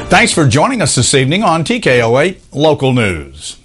Thanks for joining us this evening on TKO8 Local News.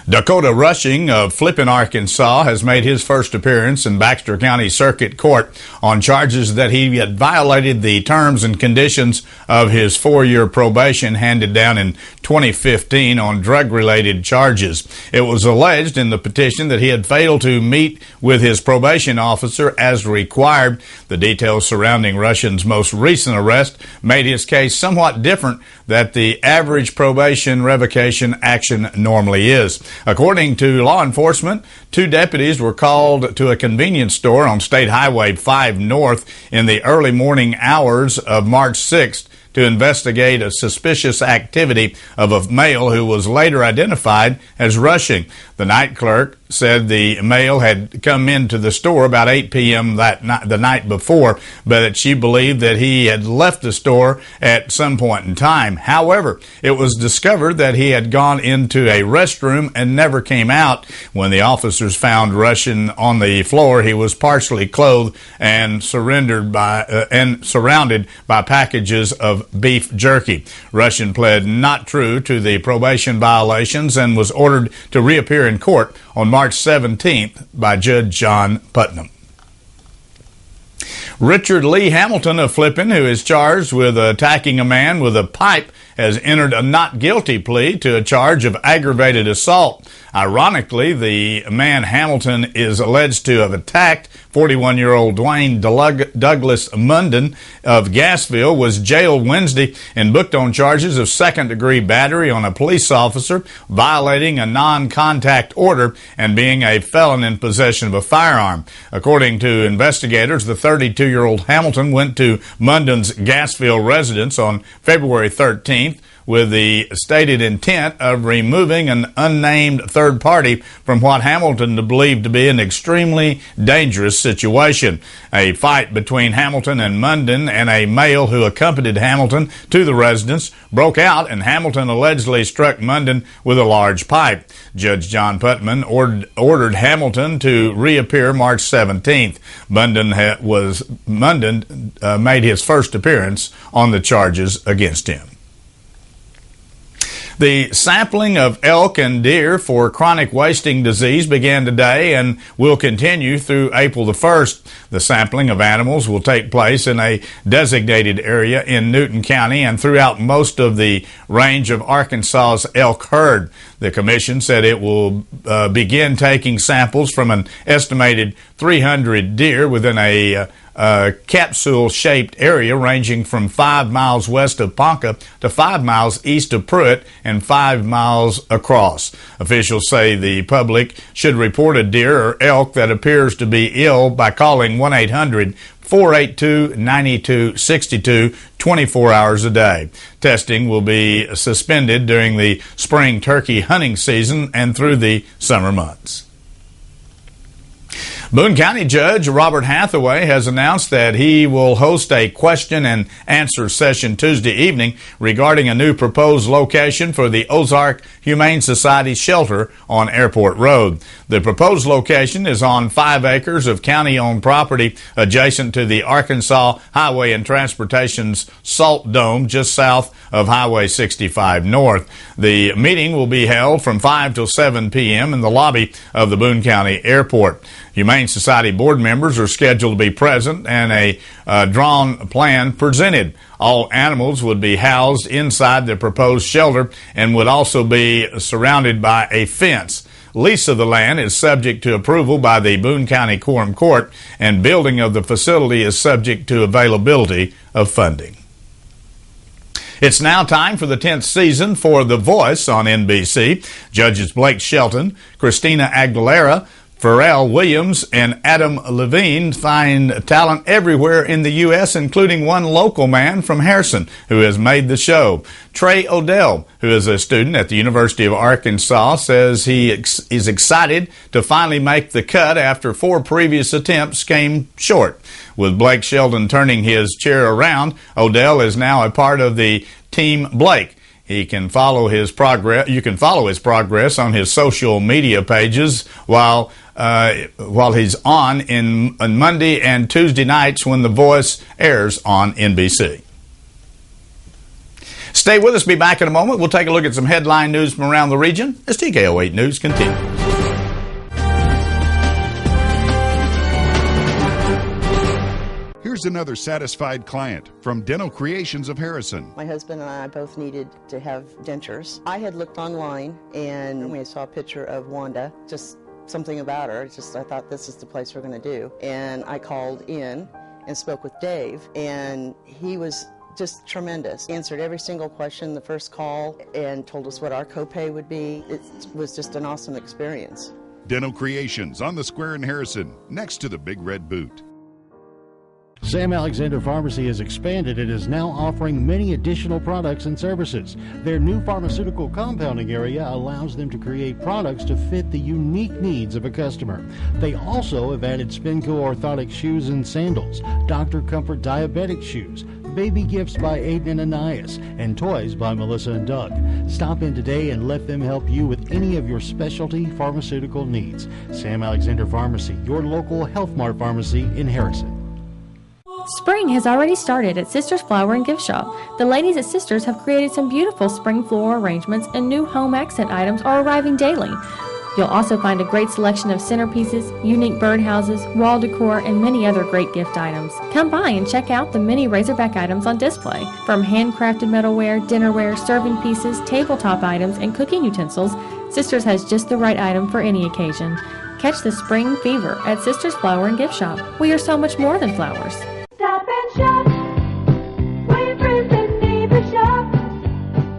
Dakota Rushing of Flippin, Arkansas has made his first appearance in Baxter County Circuit Court on charges that he had violated the terms and conditions of his 4-year probation handed down in 2015 on drug-related charges. It was alleged in the petition that he had failed to meet with his probation officer as required. The details surrounding Rushing's most recent arrest made his case somewhat different than the average probation revocation action normally is. According to law enforcement, 2 deputies were called to a convenience store on State Highway 5 North in the early morning hours of March 6th to investigate a suspicious activity of a male who was later identified as Rushing. The night clerk said the male had come into the store about 8 p.m. the night before, but that she believed that he had left the store at some point in time. However, it was discovered that he had gone into a restroom and never came out. When the officers found Rushing on the floor, he was partially clothed and surrounded by packages of beef jerky. Rushing pled not true to the probation violations and was ordered to reappear in court on March 17th by Judge John Putnam. Richard Lee Hamilton of Flippin, who is charged with attacking a man with a pipe, has entered a not guilty plea to a charge of aggravated assault. Ironically, the man Hamilton is alleged to have attacked 41-year-old Dwayne Douglas Munden of Gassville was jailed Wednesday and booked on charges of second-degree battery on a police officer, violating a non-contact order, and being a felon in possession of a firearm. According to investigators, the 32-year-old Hamilton went to Munden's Gassville residence on February 13th with the stated intent of removing an unnamed third party from what Hamilton believed to be an extremely dangerous situation. A fight between Hamilton and Munden and a male who accompanied Hamilton to the residence broke out, and Hamilton allegedly struck Munden with a large pipe. Judge John Putnam ordered Hamilton to reappear March 17th. Munden made his first appearance on the charges against him. The sampling of elk and deer for chronic wasting disease began today and will continue through April the 1st. The sampling of animals will take place in a designated area in Newton County and throughout most of the range of Arkansas's elk herd. The commission said it will begin taking samples from an estimated 300 deer within a capsule-shaped area ranging from 5 miles west of Ponca to 5 miles east of Pruitt and 5 miles across. Officials say the public should report a deer or elk that appears to be ill by calling 1-800-482-9262 24 hours a day. Testing will be suspended during the spring turkey hunting season and through the summer months. Boone County Judge Robert Hathaway has announced that he will host a question and answer session Tuesday evening regarding a new proposed location for the Ozark Humane Society shelter on Airport Road. The proposed location is on 5 acres of county-owned property adjacent to the Arkansas Highway and Transportation's Salt Dome just south of Highway 65 North. The meeting will be held from 5 till 7 p.m. in the lobby of the Boone County Airport. Humane Society board members are scheduled to be present and a drawn plan presented. All animals would be housed inside the proposed shelter and would also be surrounded by a fence. Lease of the land is subject to approval by the Boone County Quorum Court, and building of the facility is subject to availability of funding. It's now time for the 10th season for The Voice on NBC. Judges Blake Shelton, Christina Aguilera, Pharrell Williams, and Adam Levine find talent everywhere in the U.S., including one local man from Harrison who has made the show. Trey Odell, who is a student at the University of Arkansas, says he is excited to finally make the cut after 4 previous attempts came short. With Blake Shelton turning his chair around, Odell is now a part of the Team Blake. You can follow his progress on his social media pages while he's on Monday and Tuesday nights when The Voice airs on NBC. Stay with us. Be back in a moment. We'll take a look at some headline news from around the region as TKO8 News continues. Here's another satisfied client from Dental Creations of Harrison. My husband and I both needed to have dentures. I had looked online and we saw a picture of Wanda, just something about her. I thought this is the place we're going to do. And I called in and spoke with Dave, and he was just tremendous. He answered every single question the first call and told us what our copay would be. It was just an awesome experience. Dental Creations on the square in Harrison, next to the Big Red Boot. Sam Alexander Pharmacy has expanded and is now offering many additional products and services. Their new pharmaceutical compounding area allows them to create products to fit the unique needs of a customer. They also have added Spinco orthotic shoes and sandals, Dr. Comfort diabetic shoes, baby gifts by Aiden and Anais, and toys by Melissa and Doug. Stop in today and let them help you with any of your specialty pharmaceutical needs. Sam Alexander Pharmacy, your local Health Mart pharmacy in Harrison. Spring has already started at Sisters Flower and Gift Shop. The ladies at Sisters have created some beautiful spring floral arrangements, and new home accent items are arriving daily. You'll also find a great selection of centerpieces, unique birdhouses, wall decor, and many other great gift items. Come by and check out the many Razorback items on display. From handcrafted metalware, dinnerware, serving pieces, tabletop items, and cooking utensils, Sisters has just the right item for any occasion. Catch the spring fever at Sisters Flower and Gift Shop. We are so much more than flowers. Stop and shop. Wafers and neighbor shop.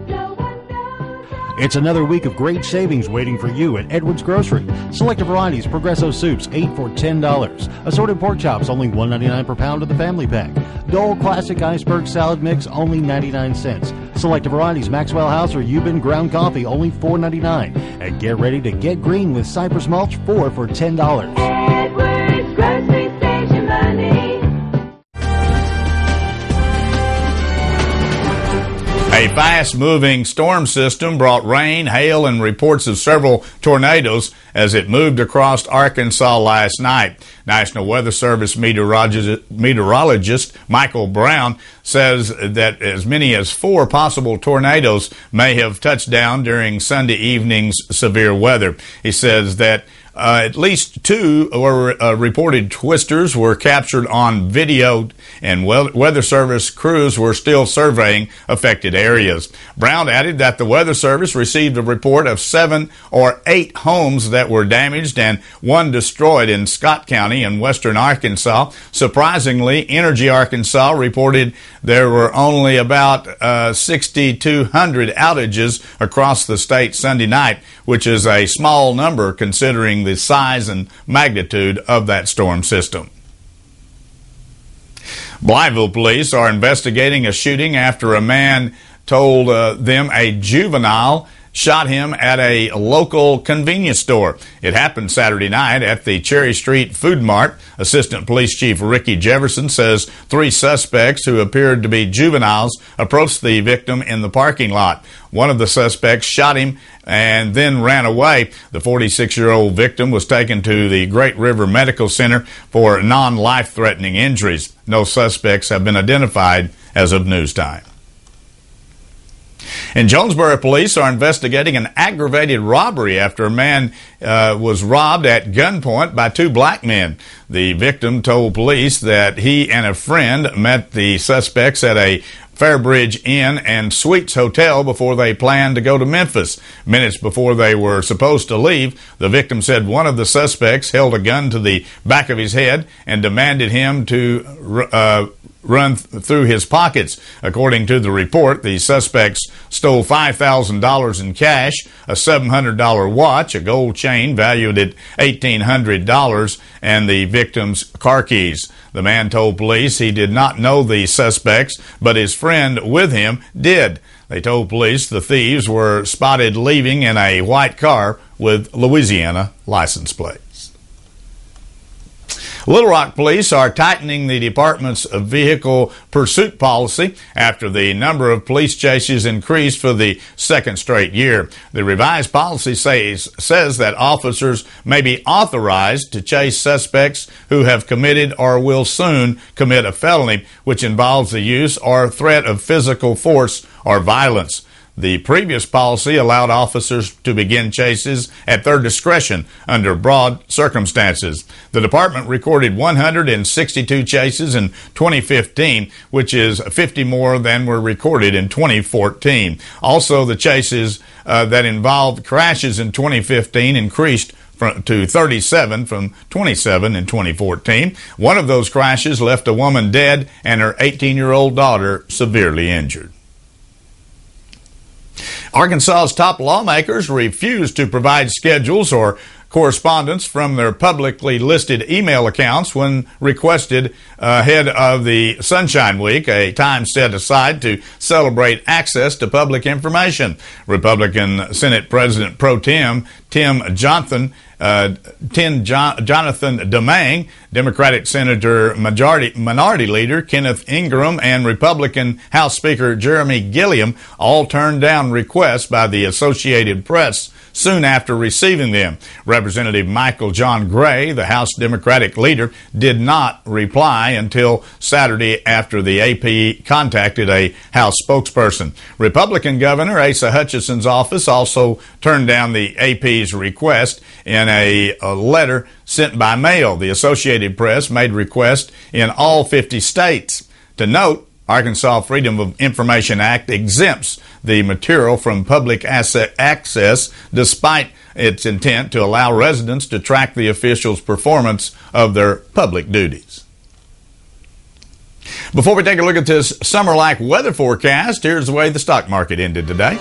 No one knows. It's another week of great savings waiting for you at Edwards Grocery. Selected varieties, Progresso soups, 8 for $10. Assorted pork chops, only $1.99 per pound of the family pack. Dole Classic Iceberg Salad Mix, only 99 cents. Selected varieties, Maxwell House or Euban ground coffee, only $4.99. And get ready to get green with Cypress Mulch, 4 for $10. Edwards Grocery, save your money. A fast-moving storm system brought rain, hail, and reports of several tornadoes as it moved across Arkansas last night. National Weather Service meteorologist Michael Brown says that as many as 4 possible tornadoes may have touched down during Sunday evening's severe weather. He says that at least 2 were reported twisters were captured on video, and Weather Service crews were still surveying affected areas. Brown added that the Weather Service received a report of 7 or 8 homes that were damaged and 1 destroyed in Scott County in western Arkansas. Surprisingly, Energy Arkansas reported there were only about 6,200 outages across the state Sunday night, which is a small number considering the size and magnitude of that storm system. Blytheville police are investigating a shooting after a man told them a juvenile shot him at a local convenience store. It happened Saturday night at the Cherry Street Food Mart. Assistant Police Chief Ricky Jefferson says 3 suspects who appeared to be juveniles approached the victim in the parking lot. One of the suspects shot him and then ran away. The 46-year-old victim was taken to the Great River Medical Center for non-life-threatening injuries. No suspects have been identified as of news time. And Jonesboro police are investigating an aggravated robbery after a man was robbed at gunpoint by 2 black men. The victim told police that he and a friend met the suspects at a Fairbridge Inn and Suites Hotel before they planned to go to Memphis. Minutes before they were supposed to leave, the victim said one of the suspects held a gun to the back of his head and demanded him to run through his pockets. According to the report, the suspects stole $5,000 in cash, a $700 watch, a gold chain valued at $1,800, and the victim's car keys. The man told police he did not know the suspects, but his friend with him did. They told police the thieves were spotted leaving in a white car with Louisiana license plates. Little Rock police are tightening the department's vehicle pursuit policy after the number of police chases increased for the second straight year. The revised policy says that officers may be authorized to chase suspects who have committed or will soon commit a felony, which involves the use or threat of physical force or violence. The previous policy allowed officers to begin chases at their discretion under broad circumstances. The department recorded 162 chases in 2015, which is 50 more than were recorded in 2014. Also, the chases that involved crashes in 2015 increased to 37 from 27 in 2014. One of those crashes left a woman dead and her 18-year-old daughter severely injured. Arkansas's top lawmakers refused to provide schedules or correspondence from their publicly listed email accounts when requested ahead of the Sunshine Week, a time set aside to celebrate access to public information. Republican Senate President Pro Tem Jonathan DeMang, Democratic Senator Minority Leader Kenneth Ingram, and Republican House Speaker Jeremy Gilliam all turned down requests by the Associated Press soon after receiving them. Representative Michael John Gray, the House Democratic leader, did not reply until Saturday after the AP contacted a House spokesperson. Republican Governor Asa Hutchinson's office also turned down the AP's request in a letter sent by mail. The Associated Press made requests in all 50 states. To note, Arkansas Freedom of Information Act exempts the material from public access despite its intent to allow residents to track the officials' performance of their public duties. Before we take a look at this summer-like weather forecast, here's the way the stock market ended today.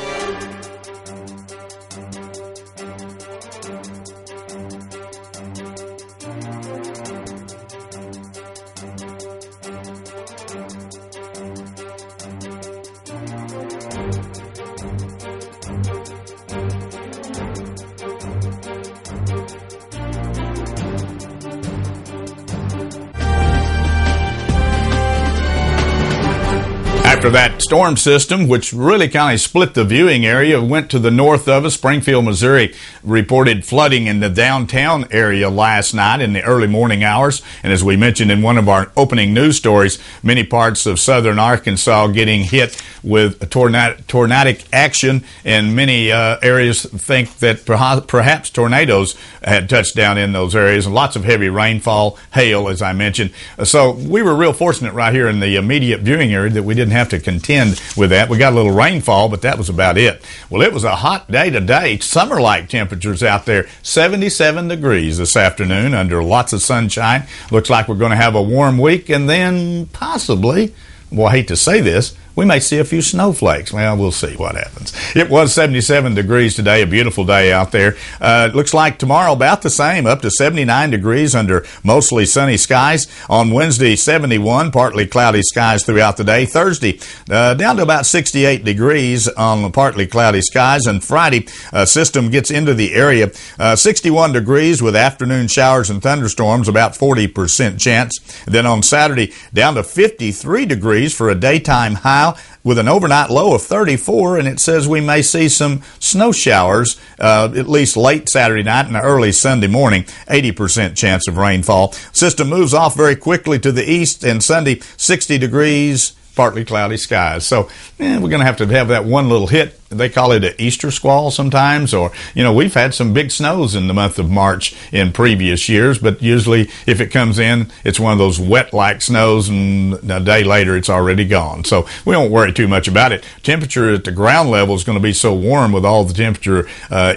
After that storm system, which really kind of split the viewing area, went to the north of us. Springfield, Missouri reported flooding in the downtown area last night in the early morning hours. And as we mentioned in one of our opening news stories, many parts of southern Arkansas getting hit with tornadic action, and many areas think that perhaps tornadoes had touched down in those areas, and lots of heavy rainfall, hail, as I mentioned. So we were real fortunate right here in the immediate viewing area that we didn't have to contend with that. We got a little rainfall, but that was about it. Well, it was a hot day today. Summer-like temperatures out there. 77 degrees this afternoon under lots of sunshine. Looks like we're going to have a warm week, and then possibly, well, I hate to say this, we may see a few snowflakes. Well, we'll see what happens. It was 77 degrees today, a beautiful day out there. Looks like tomorrow about the same, up to 79 degrees under mostly sunny skies. On Wednesday, 71, partly cloudy skies throughout the day. Thursday, down to about 68 degrees on partly cloudy skies. And Friday, system gets into the area, 61 degrees with afternoon showers and thunderstorms, about 40% chance. Then on Saturday, down to 53 degrees for a daytime high, with an overnight low of 34, and it says we may see some snow showers at least late Saturday night and early Sunday morning. 80% chance of rainfall. System moves off very quickly to the east, and Sunday 60 degrees, partly cloudy skies. So we're going to have that one little hit. They call it an Easter squall sometimes, or, we've had some big snows in the month of March in previous years, but usually if it comes in, it's one of those wet-like snows, and a day later it's already gone. So we don't worry too much about it. Temperature at the ground level is going to be so warm with all the temperature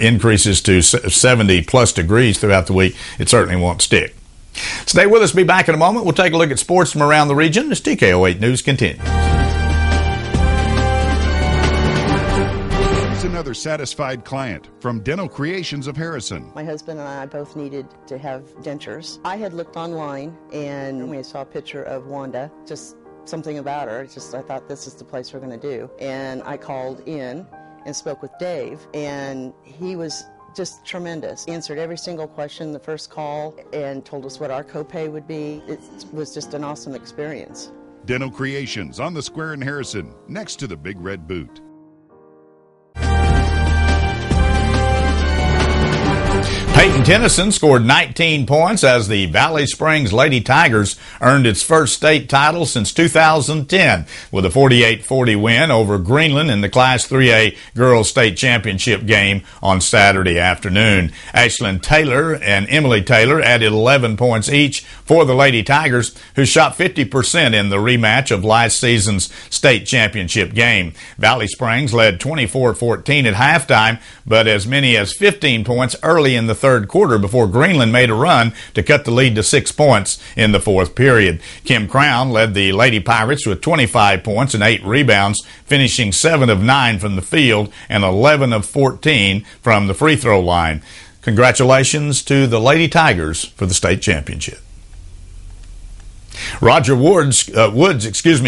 increases to 70-plus degrees throughout the week, it certainly won't stick. Stay with us. Be back in a moment. We'll take a look at sports from around the region as TKO8 News continues. Here's another satisfied client from Dental Creations of Harrison. My husband and I both needed to have dentures. I had looked online, and we saw a picture of Wanda, just something about her. I thought this is the place we're going to do. And I called in and spoke with Dave, and he was just tremendous. Answered every single question the first call and told us what our copay would be. It was just an awesome experience. Dental Creations on the square in Harrison, next to the Big Red Boot. Peyton Tennyson scored 19 points as the Valley Springs Lady Tigers earned its first state title since 2010 with a 48-40 win over Greenland in the Class 3A Girls State Championship game on Saturday afternoon. Ashlyn Taylor and Emily Taylor added 11 points each for the Lady Tigers, who shot 50% in the rematch of last season's state championship game. Valley Springs led 24-14 at halftime, but as many as 15 points early in the third quarter before Greenland made a run to cut the lead to 6 points in the fourth period. Kim Crown led the Lady Pirates with 25 points and 8 rebounds, finishing 7 of 9 from the field and 11 of 14 from the free throw line. Congratulations to the Lady Tigers for the state championship. Roger Woods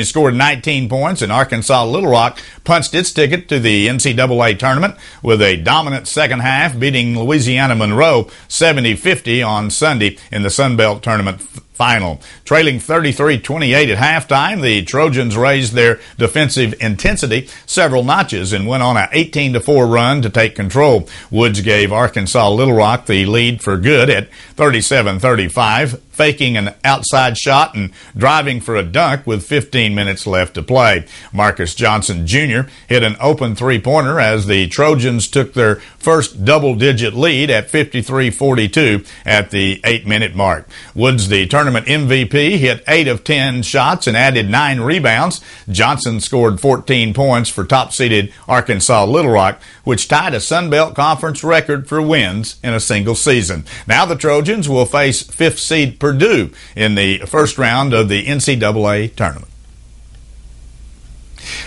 scored 19 points, and Arkansas Little Rock punched its ticket to the NCAA tournament with a dominant second half, beating Louisiana Monroe 70-50 on Sunday in the Sun Belt tournament final. Trailing 33-28 at halftime, the Trojans raised their defensive intensity several notches and went on an 18-4 run to take control. Woods gave Arkansas Little Rock the lead for good at 37-35, faking an outside shot and driving for a dunk with 15 minutes left to play. Marcus Johnson Jr. hit an open three-pointer as the Trojans took their first double-digit lead at 53-42 at the 8-minute mark. Woods, the tournament MVP, hit 8 of 10 shots and added 9 rebounds. Johnson scored 14 points for top-seeded Arkansas Little Rock, which tied a Sun Belt Conference record for wins in a single season. Now the Trojans will face 5th seed Purdue in the first round of the NCAA tournament.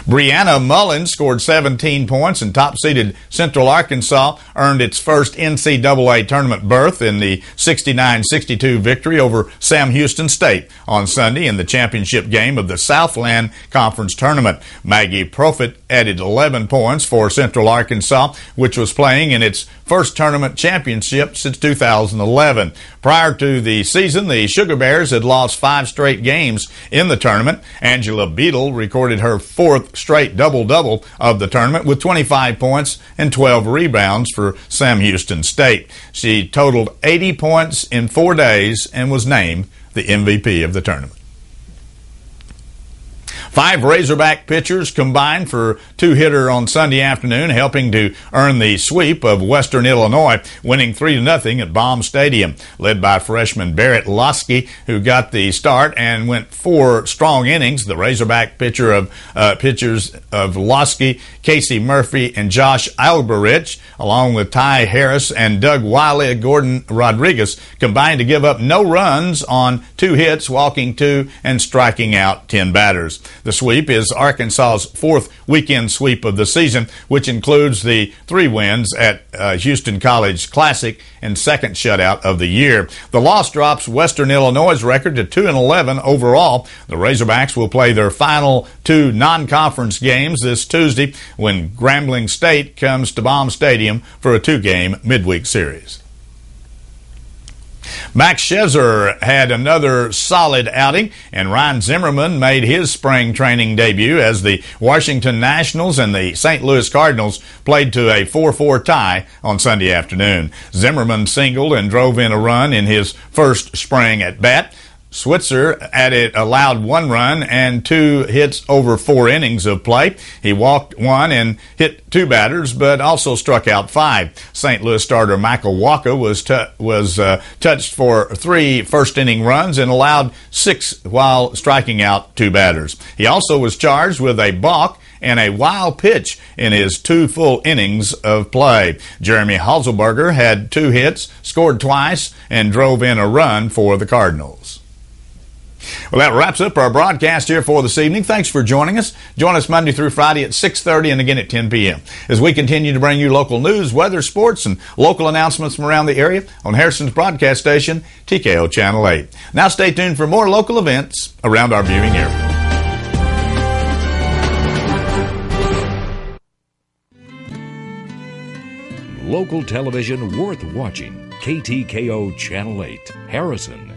Brianna Mullins scored 17 points, and top-seeded Central Arkansas earned its first NCAA tournament berth in the 69-62 victory over Sam Houston State on Sunday in the championship game of the Southland Conference tournament. Maggie Profit added 11 points for Central Arkansas, which was playing in its first tournament championship since 2011. Prior to the season, the Sugar Bears had lost 5 straight games in the tournament. Angela Beadle recorded her 4th straight double-double of the tournament with 25 points and 12 rebounds for Sam Houston State. She totaled 80 points in 4 days and was named the MVP of the tournament. 5 Razorback pitchers combined for 2-hitter on Sunday afternoon, helping to earn the sweep of Western Illinois, winning 3-0 at Baum Stadium. Led by freshman Barrett Losky, who got the start and went 4 strong innings. The Razorback pitchers of Losky, Casey Murphy, and Josh Alberich, along with Ty Harris and Doug Wiley, Gordon Rodriguez, combined to give up no runs on 2 hits, walking 2 and striking out 10 batters. The sweep is Arkansas's 4th weekend sweep of the season, which includes the 3 wins at Houston College Classic and 2nd shutout of the year. The loss drops Western Illinois' record to 2-11 overall. The Razorbacks will play their final 2 non-conference games this Tuesday when Grambling State comes to Baum Stadium for a 2-game midweek series. Max Scherzer had another solid outing, and Ryan Zimmerman made his spring training debut as the Washington Nationals and the St. Louis Cardinals played to a 4-4 tie on Sunday afternoon. Zimmerman singled and drove in a run in his first spring at bat. Switzer allowed 1 run and 2 hits over 4 innings of play. He walked 1 and hit 2 batters, but also struck out 5. St. Louis starter Michael Wacha was touched for 3 first-inning runs and allowed 6 while striking out 2 batters. He also was charged with a balk and a wild pitch in his 2 full innings of play. Jeremy Halselberger had 2 hits, scored twice, and drove in a run for the Cardinals. Well, that wraps up our broadcast here for this evening. Thanks for joining us. Join us Monday through Friday at 6:30 and again at 10 p.m. as we continue to bring you local news, weather, sports, and local announcements from around the area on Harrison's broadcast station, TKO Channel 8. Now stay tuned for more local events around our viewing area. local television worth watching. KTKO Channel 8, Harrison.